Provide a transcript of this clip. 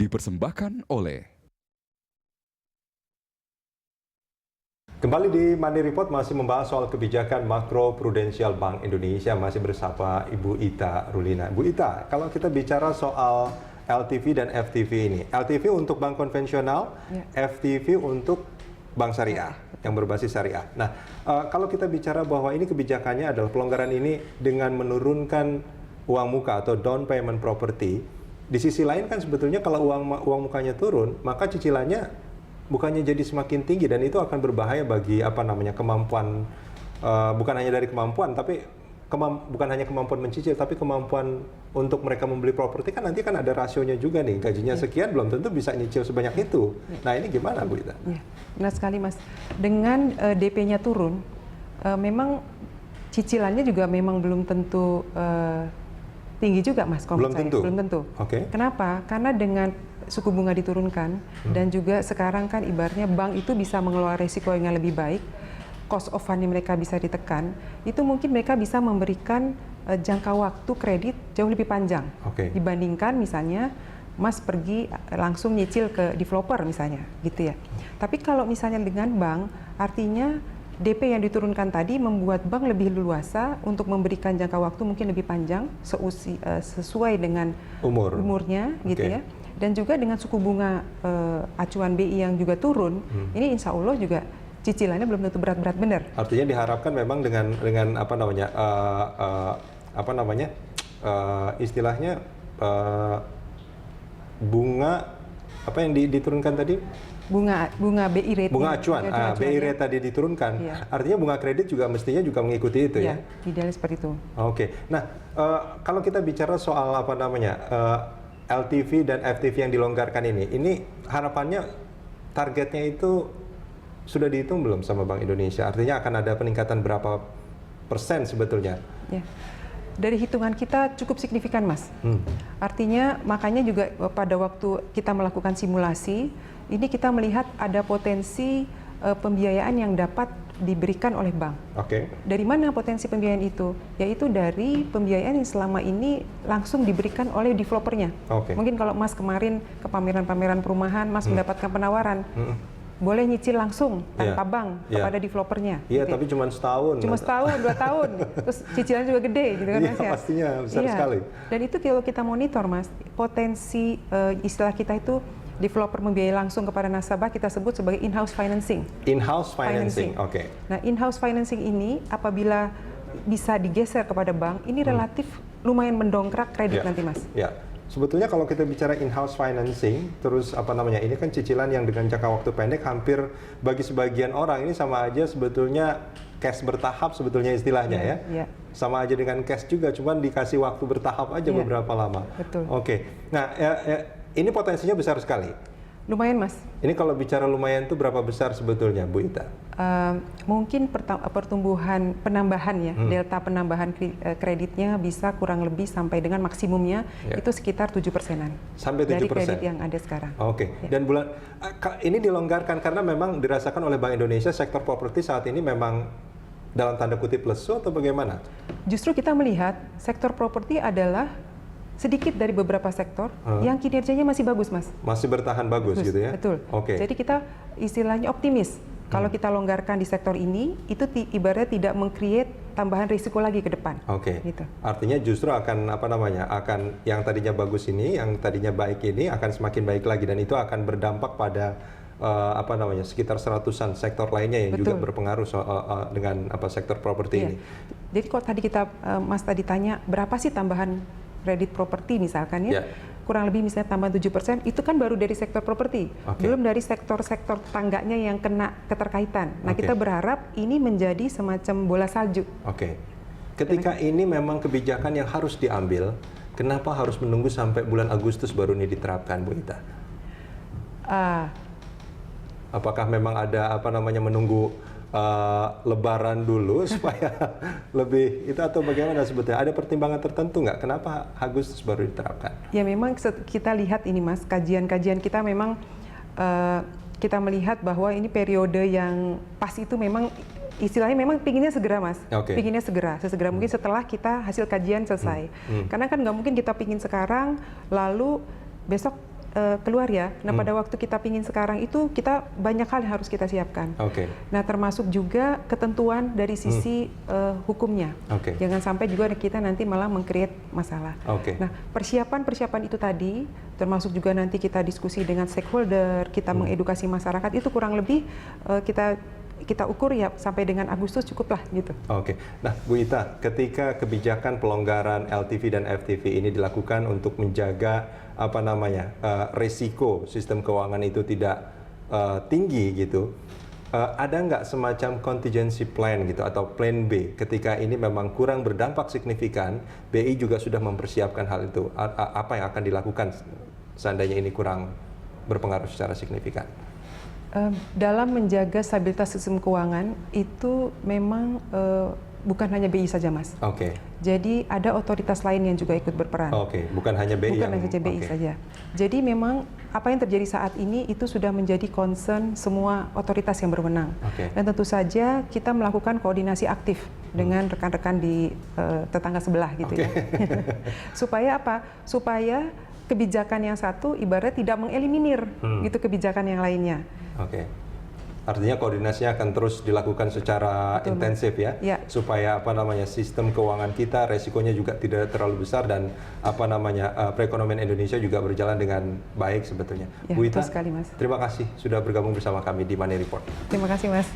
dipersembahkan oleh Kembali di Money Report masih membahas soal kebijakan makro prudensial Bank Indonesia, masih bersama Ibu Ita Rulina. Bu Ita, kalau kita bicara soal LTV dan FTV ini, LTV untuk bank konvensional, FTV untuk bank syariah yang berbasis syariah. Nah, kalau kita bicara bahwa ini kebijakannya adalah pelonggaran ini dengan menurunkan uang muka atau down payment property, di sisi lain kan sebetulnya kalau uang mukanya turun, maka cicilannya bukannya jadi semakin tinggi, dan itu akan berbahaya bagi kemampuan, bukan hanya dari kemampuan, tapi bukan hanya kemampuan mencicil, tapi kemampuan untuk mereka membeli properti kan nanti kan ada rasionya juga nih, gajinya sekian belum tentu bisa nyicil sebanyak itu. Nah ini gimana Bu Ita? Ya, benar sekali Mas. Dengan DP-nya turun, memang cicilannya juga memang belum tentu tinggi juga Mas. Belum tentu? Belum tentu. Oke. Kenapa? Karena dengan suku bunga diturunkan dan juga sekarang kan ibaratnya bank itu bisa mengelola resiko yang lebih baik, cost of fund mereka bisa ditekan, itu mungkin mereka bisa memberikan jangka waktu kredit jauh lebih panjang dibandingkan misalnya Mas pergi langsung nyicil ke developer misalnya gitu ya. Tapi kalau misalnya dengan bank, artinya DP yang diturunkan tadi membuat bank lebih leluasa untuk memberikan jangka waktu mungkin lebih panjang sesuai dengan umurnya gitu ya. Dan juga dengan suku bunga acuan BI yang juga turun, ini insya Allah juga cicilannya belum tentu berat-berat benar. Artinya diharapkan memang dengan istilahnya bunga apa yang diturunkan tadi? Bunga BI rate. Bunga acuan, BI rate tadi diturunkan. Iya. Artinya bunga kredit juga mestinya juga mengikuti itu ya? Idealnya seperti itu. Oke. Nah, kalau kita bicara soal LTV dan FTV yang dilonggarkan ini harapannya targetnya itu sudah dihitung belum sama Bank Indonesia? Artinya akan ada peningkatan berapa persen sebetulnya? Ya. Dari hitungan kita cukup signifikan Mas. Artinya makanya juga pada waktu kita melakukan simulasi, ini kita melihat ada potensi pembiayaan yang dapat diberikan oleh bank. Dari mana potensi pembiayaan itu? Yaitu dari pembiayaan yang selama ini langsung diberikan oleh developernya. Mungkin kalau Mas kemarin ke pameran-pameran perumahan, Mas mendapatkan penawaran, boleh nyicil langsung tanpa bank kepada developernya. Iya, tapi cuma setahun. Cuma setahun, 2 tahun. Terus cicilan juga gede, gitu kan Mas ya? Pastinya besar sekali. Dan itu kalau kita monitor Mas, potensi istilah kita itu developer membiayai langsung kepada nasabah, kita sebut sebagai in-house financing. In-house financing, oke. Nah, in-house financing ini apabila bisa digeser kepada bank, ini relatif lumayan mendongkrak kredit nanti Mas. Ya. Sebetulnya kalau kita bicara in-house financing, terus ini kan cicilan yang dengan jangka waktu pendek, hampir bagi sebagian orang ini sama aja sebetulnya cash bertahap sebetulnya istilahnya ya. Sama aja dengan cash juga, cuman dikasih waktu bertahap aja beberapa lama. Betul. Nah ini potensinya besar sekali. Lumayan Mas. Ini kalau bicara lumayan itu berapa besar sebetulnya Bu Ita? Mungkin pertumbuhan penambahan delta penambahan kreditnya bisa kurang lebih sampai dengan maksimumnya itu sekitar 7%-an. Sampai 7%? Dari kredit yang ada sekarang. Dan ini dilonggarkan karena memang dirasakan oleh Bank Indonesia sektor properti saat ini memang dalam tanda kutip lesu atau bagaimana? Justru kita melihat sektor properti adalah sedikit dari beberapa sektor yang kinerjanya masih bagus Mas. Masih bertahan bagus gitu ya? Betul. Jadi kita istilahnya optimis. Kalau kita longgarkan di sektor ini, itu ibaratnya tidak meng-create tambahan risiko lagi ke depan. Gitu. Artinya justru akan akan yang tadinya bagus ini, yang tadinya baik ini akan semakin baik lagi, dan itu akan berdampak pada sekitar 100-an sektor lainnya yang juga berpengaruh dengan sektor properti ini. Jadi kalau tadi Mas tadi tanya berapa sih tambahan kredit properti misalkan kurang lebih misalnya tambah 7%, itu kan baru dari sektor properti, belum dari sektor-sektor tangganya yang kena keterkaitan. Nah kita berharap ini menjadi semacam bola salju. Ketika ini memang kebijakan yang harus diambil, kenapa harus menunggu sampai bulan Agustus baru ini diterapkan Bu Ita? Apakah memang ada menunggu Lebaran dulu supaya lebih itu, atau bagaimana sebetulnya? Ada pertimbangan tertentu nggak? Kenapa Agustus baru diterapkan? Ya memang kita lihat ini Mas, kajian-kajian kita memang kita melihat bahwa ini periode yang pas itu memang istilahnya memang pinginnya segera Mas, pinginnya sesegera mungkin setelah kita hasil kajian selesai. Karena kan nggak mungkin kita pingin sekarang lalu besok keluar ya. Nah, pada waktu kita pingin sekarang itu kita banyak hal yang harus kita siapkan. Nah, termasuk juga ketentuan dari sisi hukumnya. Jangan sampai juga kita nanti malah meng-create masalah. Nah, persiapan itu tadi, termasuk juga nanti kita diskusi dengan stakeholder, kita mengedukasi masyarakat, itu kurang lebih kita ukur ya sampai dengan Agustus cukuplah gitu. Nah, Bu Ita, ketika kebijakan pelonggaran LTV dan FTV ini dilakukan untuk menjaga resiko sistem keuangan itu tidak tinggi gitu, ada nggak semacam contingency plan gitu atau plan B ketika ini memang kurang berdampak signifikan, BI juga sudah mempersiapkan hal itu. Apa yang akan dilakukan seandainya ini kurang berpengaruh secara signifikan? Dalam menjaga stabilitas sistem keuangan itu memang bukan hanya BI saja, Mas. Jadi ada otoritas lain yang juga ikut berperan. Bukan hanya BI. Bukan hanya BI saja. Jadi memang apa yang terjadi saat ini itu sudah menjadi concern semua otoritas yang berwenang. Dan tentu saja kita melakukan koordinasi aktif dengan rekan-rekan di tetangga sebelah gitu ya. Supaya apa? Supaya kebijakan yang satu ibaratnya tidak mengeliminir gitu kebijakan yang lainnya. Artinya koordinasinya akan terus dilakukan secara intensif ya, supaya sistem keuangan kita resikonya juga tidak terlalu besar dan perekonomian Indonesia juga berjalan dengan baik sebetulnya. Bu Ita, sekali, Mas. Terima kasih sudah bergabung bersama kami di Money Report. Terima kasih, Mas.